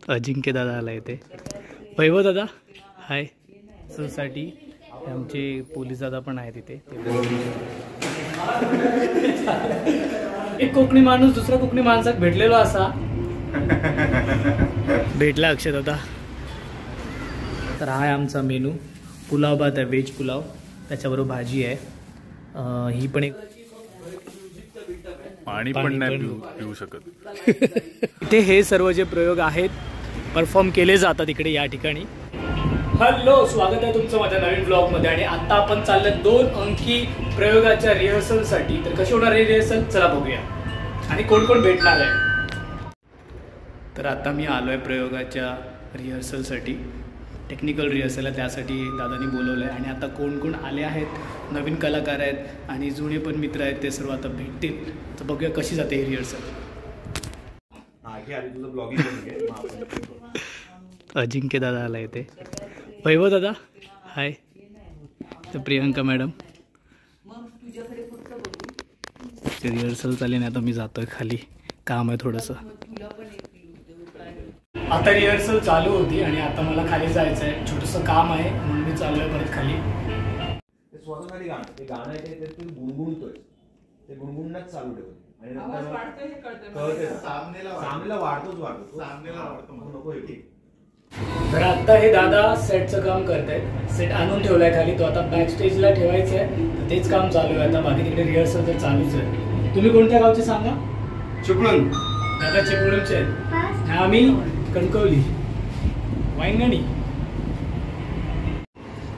अजिंक्य दादा आला इथे, वैभव दादा हाय. साठी आमचे पोलीस दादा पण आहेत इथे. एक कोकणी माणूस दुसऱ्या कोकणी माणसाक भेटलेलो असा भेटला अक्षय दादा. तर हा आहे आमचा मेनू. पुलाव भात आहे, व्हेज पुलाव, त्याच्याबरोबर भाजी आहे. ही पण एक पाणी पण नाही पिऊ शकत. इथे हे सर्व जे प्रयोग आहेत परफॉर्म केले जातात इकडे या ठिकाणी. हॅलो, स्वागत आहे तुमचं माझ्या नवीन ब्लॉगमध्ये. आणि आता आपण चाललो 2 अंकी प्रयोगाच्या रिहर्सलसाठी. तर कशी होणार आहे रिहर्सल चला बघूया, आणि कोण कोण भेटणार आहे. तर आता मी आलो आहे प्रयोगाच्या रिहर्सलसाठी, टेक्निकल रिहर्सल आहे, त्यासाठी दादानी बोलवलं आहे. आणि आता कोण कोण आले आहेत, नवीन कलाकार आहेत आणि जुने पण मित्र आहेत, ते सर्व आता भेटतील. तर बघूया कशी जाते ही रिहर्सल. अजिंक्य दादा आला इथे, वैभव दादा हाय. तर प्रियंका मॅडम, रिहर्सल चालली नाही, आता मी जातोय खाली, काम आहे थोडंसं. आता रिहर्सल चालू होती आणि आता मला खाली जायचं आहे, छोटंसं काम आहे म्हणून मी चालू आहे परत खाली. स्वतःसाठी गाणं ते गाणं आहे ते गुणगुणतोय, ते गुणगुणण्यात चालू ठेवतो आणि सामनेला वाढतो नको. तर आता हे दादा सेटचं काम करतायत, सेट आणून ठेवलाय खाली, तो आता बॅक स्टेजला ठेवायचं आहे, तेच काम चालू आहे आता. बाकी तिकडे रिहर्सल तर चालूच आहे. तुम्ही कोणत्या गावचे सांगा? चिपळूण. दादा चिपळूणचे आहेत, आम्ही कणकवली वाईंगणी.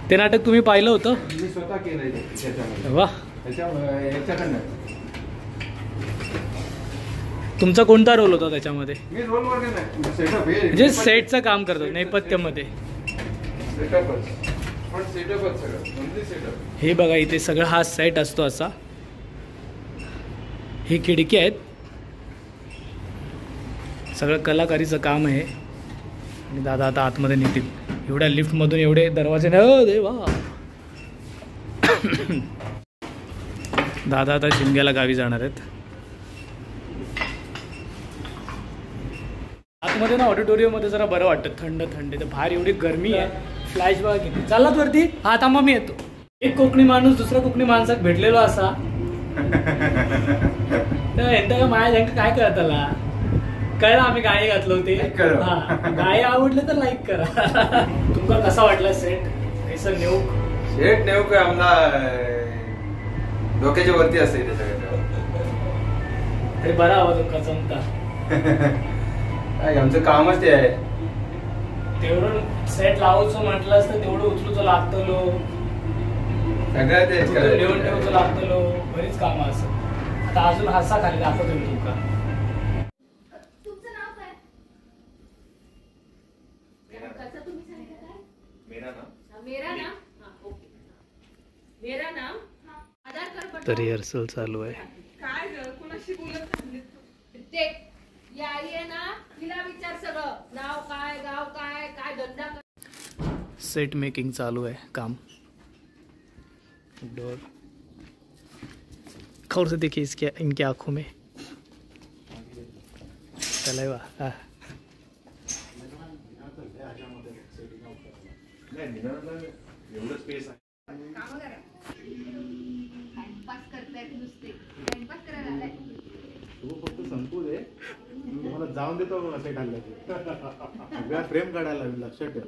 ते नाटक तुम्ही पाहिलं होतं? मी स्वतः केलंय. वा, तुमचा कोणता रोल होता त्याच्यामध्ये? मी रोल वगैरे नाही, सेटअप आहे, म्हणजे सेटचं काम करतो नेपथ्यामध्ये. हे बघा इथे सगळं हा सेट असतो असा. ही खिडकी आहेत, सगळं कलाकारीचं काम आहे. आणि दादा आता आतमध्ये नेतील, एवढ्या लिफ्टमधून एवढे दरवाजे नाही देवा. दादा आता शिमग्याला गावी जाणार आहेत. आतमध्ये ना ऑडिटोरियममध्ये जरा बरं वाटतं, थंड थंड. तर बाहेर एवढी गरमी आहे, फ्लॅश बघा किती. चाललात वरती? हा थांबा मी येतो. एक कोकणी माणूस दुसऱ्या कोकणी माणसाक भेटलेलो असा तर एकदा माझ्या काय कळत त्याला कळलं, आम्ही गाणी घातलो होते. गाणी आवडले तर लाईक करा. तुमका कसा वाटला सेट? सर नेऊक आम्हाला डोक्याच्या वरती असते ते सगळं. तरी बरा हवा तुमका जमता. आमचं कामच ते आहे. तेवढं सेट लावायचं म्हटलं असतं, तेवढं उचलूचं लागतलो, सगळं तेच लिहून ठेवचं लागतलो, बरीच कामं असत. आता अजून हासा खाली दाखवतो मी तुमका. तर रिहर्सल चालू आहे. सेट मेकिंग चालू है काम. डोर खौर से देखिए इसके इनके आंखों में चलेगा. हाँ संपू दे, तुम्हाला जाऊन देतो बघा सेट आणलं की सगळ्या फ्रेम काढायला लक्षात ठेव.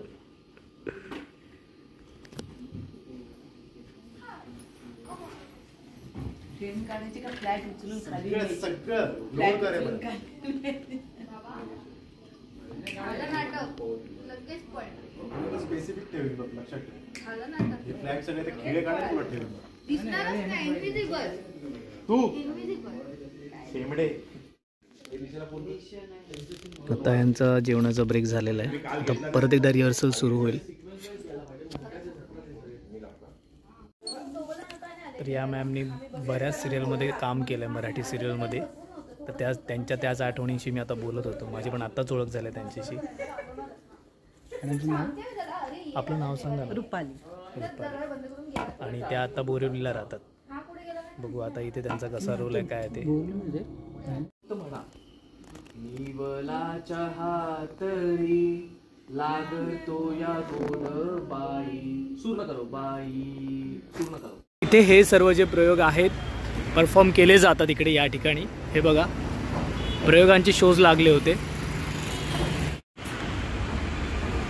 फ्रेम काढायचे का फ्लॅट उचलून खाली सगळं लोड करे बरं. स्पेसिफिक ठेवीन बघ, लक्षात ठेव. हे फ्लॅग सगळे ते खिळे काढायला तुला ठेवीन तू शेमडे. आता यांचा जेवणाचा ब्रेक झालेला आहे, आता परत एकदा रिहर्सल सुरू होईल. तर या मॅमनी बऱ्याच सिरियलमध्ये काम केलं आहे, मराठी सिरियलमध्ये. तर त्याच आठवणींशी मी आता बोलत होतो. माझी पण आत्ताच ओळख झाली त्यांच्याशी. आपलं नाव सांगा ना? रुपाली. आणि त्या आता बोरिवलीला राहतात. बघू आता इथे त्यांचा कसा रोल आहे, काय ते. नवलाच्या हातरी लागतो या गोड बाई. सूर्ण करो बाई, सूर्ण करो. इथे हे सर्व जे प्रयोग आहेत परफॉर्म केले जातात इकडे या ठिकाणी. हे बघा, प्रयोगांचे शोज लागले होते.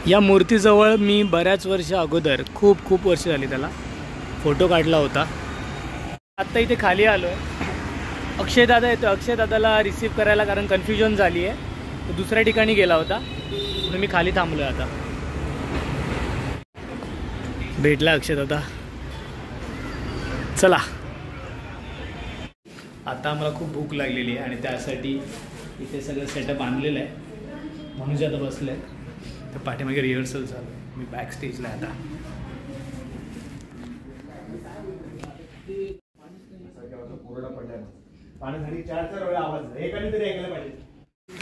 या मूर्तीजवळ मी बऱ्याच वर्ष अगोदर, खूप वर्ष झाली त्याला, फोटो काढला होता. आत्ता इथे खाली आलो आहे. अक्षय दादा येतो. अक्षय दादाला रिसीव्ह करायला कारण कन्फ्युजन झाली आहे, तो दुसऱ्या ठिकाणी गेला होता म्हणून मी खाली थांबलो आहे. आता भेटला अक्षय दादा. चला, आता आम्हाला खूप भूक लागलेली आहे आणि त्यासाठी इथे सगळं सेटअप आणलेलं आहे. म्हणून जे आता बसले आहे तर पाठीमागे रिहर्सल चालू आहे. मी बॅक स्टेजला आहे आता.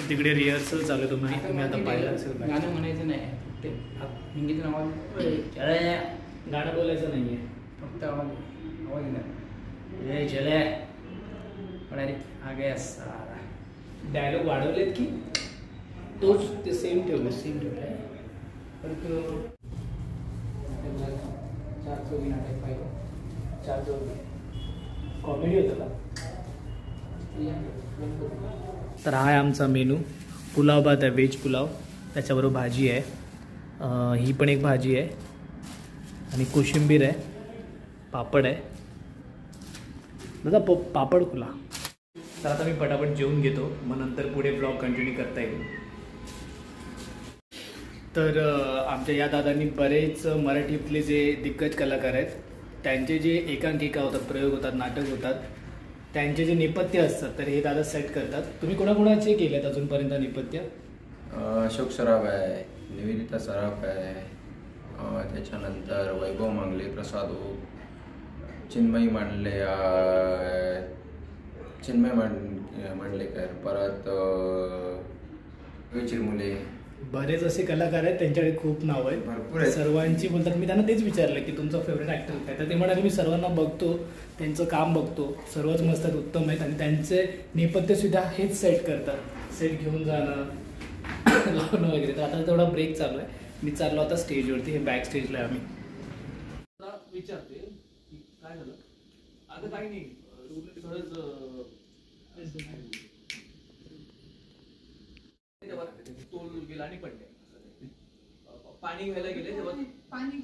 तिकडे रिहर्सल चालू आहे. तुम्ही आता पाहिलं असेल. गाणं म्हणायचं नाही ते हिंदीत आवाज, गाणं बोलायचं नाही आहे, फक्त आवाज नाही. चले पण अरे आ गया सारा. डायलॉग वाढवलेत की तोच ते सेम ठेवलं आहे. पण तो 4 चौघी नाटक पाहिजे. 4 चौघी कॉमेडी होतं का? तर हा आहे आमचा मेनू. पुलाव भात आहे, व्हेज पुलाव, त्याच्याबरोबर भाजी आहे. ही पण एक भाजी आहे आणि कोशिंबीर आहे, पापड आहे. दादा पापड खुला. तर आता मी पटापट जेवून घेतो, मग नंतर पुढे ब्लॉग कंटिन्यू करता येईल. तर आमच्या या दादांनी बरेच मराठीतले जे दिग्गज कलाकार आहेत त्यांचे जे एकांकिका होतात, प्रयोग होतात, नाटक होतात, त्यांचे जे नेपथ्य असतात तर हे दादा सेट करतात. तुम्ही कोणाकोणाचे केलेत अजूनपर्यंत नेपथ्य? अशोक सराफ आहे, निवेदिता सराफ आहे, त्याच्यानंतर वैभव मांगले, प्रसाद ओक, चिन्मय मांडलेकर, परत चिरमुले. बरेच असे कलाकार आहेत, त्यांच्याकडे खूप नाव आहेत, भरपूर आहेत. सर्वांची बोलतात. मी त्यांना तेच विचारलं की तुमचा फेवरेट ॲक्टर काय, तर ते म्हणाले मी सर्वांना बघतो, त्यांचं काम बघतो, सर्वच मस्त आहेत, उत्तम आहेत आणि त्यांचे नेपथ्यसुद्धा हेच सेट करतात. सेट घेऊन जाणं, लावणं वगैरे. तर आता थोडा ब्रेक चालू आहे. मी चाललो आता स्टेजवरती. हे बॅक स्टेजला आहे आम्ही. विचारते काय झालं? आता काही नाही, तोल गेला आणि पडले. पाणी घ्यायला गेले तेव्हा पाणी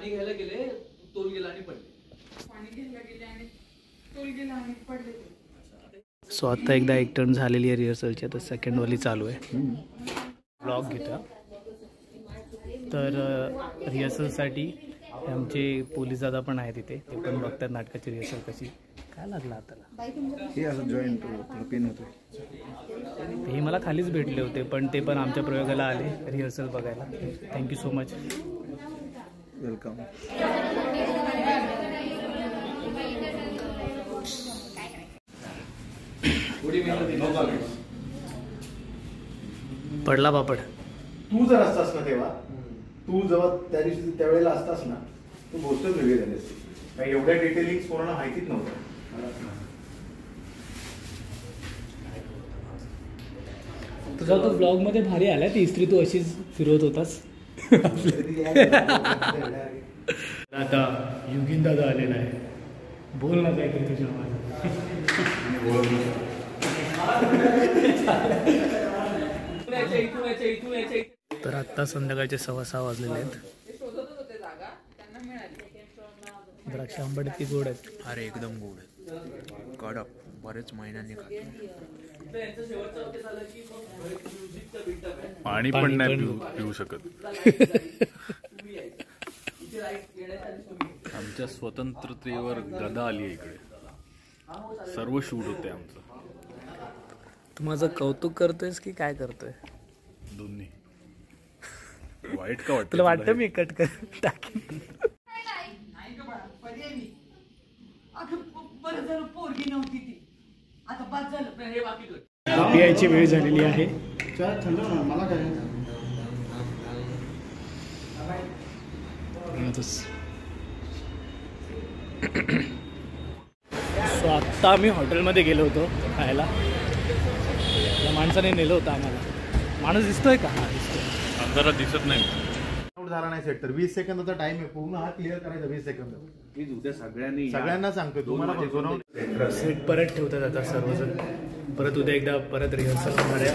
घ्यायला गेले, तोल गेला आणि पडले. पाणी घ्यायला गेले आणि तोल गेला आणि पडले. सो आता एकदा एक टर्न झालेली आहे रिहर्सलची, आता सेकंड वाली चालू आहे. ब्लॉग घेता. तर रिहर्सलसाठी आमचे पोलीस दादा पण आहेत इथे, ते पण बघतात नाटकाची रिहर्सल कशी. काय लागलं हाताला? हे असं जॉईंट पेन होतो. हे मला खालीच भेटले होते, पण ते पण आमच्या प्रयोगाला आले रिहर्सल बघायला. Thank you so much. वेलकम. पडला पापड. तू जर असतास ना तेव्हा, तू जेव्हा त्या दिवशी त्यावेळेला असतास ना, तू गोष्टच वेगळी झाली असती. काही एवढ्या डिटेलिंग कोणाला माहितीच नव्हतं. तुझा तो ब्लॉग मध्ये भारी आला, ती इस्त्री तू अशीच फिरवत होतास. आता युगीन दादा आलेला आहे. बोल ना काहीतरी तुझ्या माझं. तर आत्ता संध्याकाळचे 6:15 वाजलेले आहेत. द्राक्ष आंबट ती गोड आहेत. अरे एकदम गोड आहे, कडक, बरेच महिन्यांनी खातो. पाणी पण नाही पिऊ शकत. आमच्या स्वतंत्रतेवर गदा आली आहे इकडे. सर्व शूट होते आमचं. तू माझं कौतुक करतोयस की काय करतोय? दोन्ही. वाईट का वाटतं तुला वाटतं मी कट कर टाकेन? पियायची वेळ झालेली आहे. मला काय सो आत्ता आम्ही हॉटेलमध्ये गेलो होतो खायला. या माणसाने नेलं होतं आम्हाला. माणूस दिसतोय का? हा दिसतोय. अंधारात दिसत नाही. आउट झाला नाही सेट तर 20 सेकंदाचा टाइम आहे. पूर्ण हा क्लिअर करायचा 20 सेकंद. प्लीज उद्या सगळ्यांनी सगळ्यांना सांगतोय तुम्हाला पण बनवून सेट परत ठेवतात आता सर्वजण. परत उद्या एकदा परत रिहर्सल होणार आहे.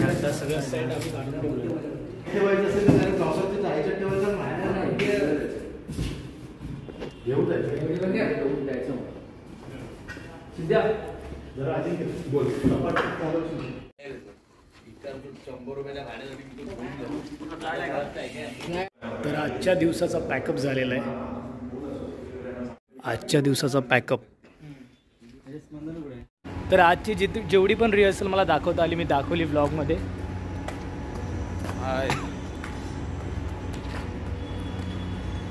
आता सगळं सेट आम्ही काढून ठेवलं. ठेवायचं असेल तर त्याला क्लॉसवरती जायचं ठेवायचं नाही. घेऊन जायचं जरा अजिंक्य बोल. 100 रुपयाच्या भाड्यासाठी मी तो घेऊन जातो. तर आजच्या दिवसाचा पॅकअप झालेला आहे. आजच्या दिवसाचा पॅकअप. तर आजची जेवढी पण रिहर्सल मला दाखवता आली मी दाखवली व्लॉगमध्ये.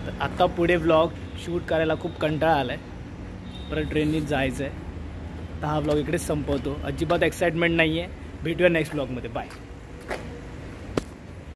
तर आता पुढे व्लॉग शूट करायला खूप कंटाळा आला आहे. परत ट्रेननीच जायचं आहे. तर हा व्लॉग इकडेच संपवतो. अजिबात एक्साइटमेंट नाही आहे. भेटूया नेक्स्ट व्लॉगमध्ये. बाय.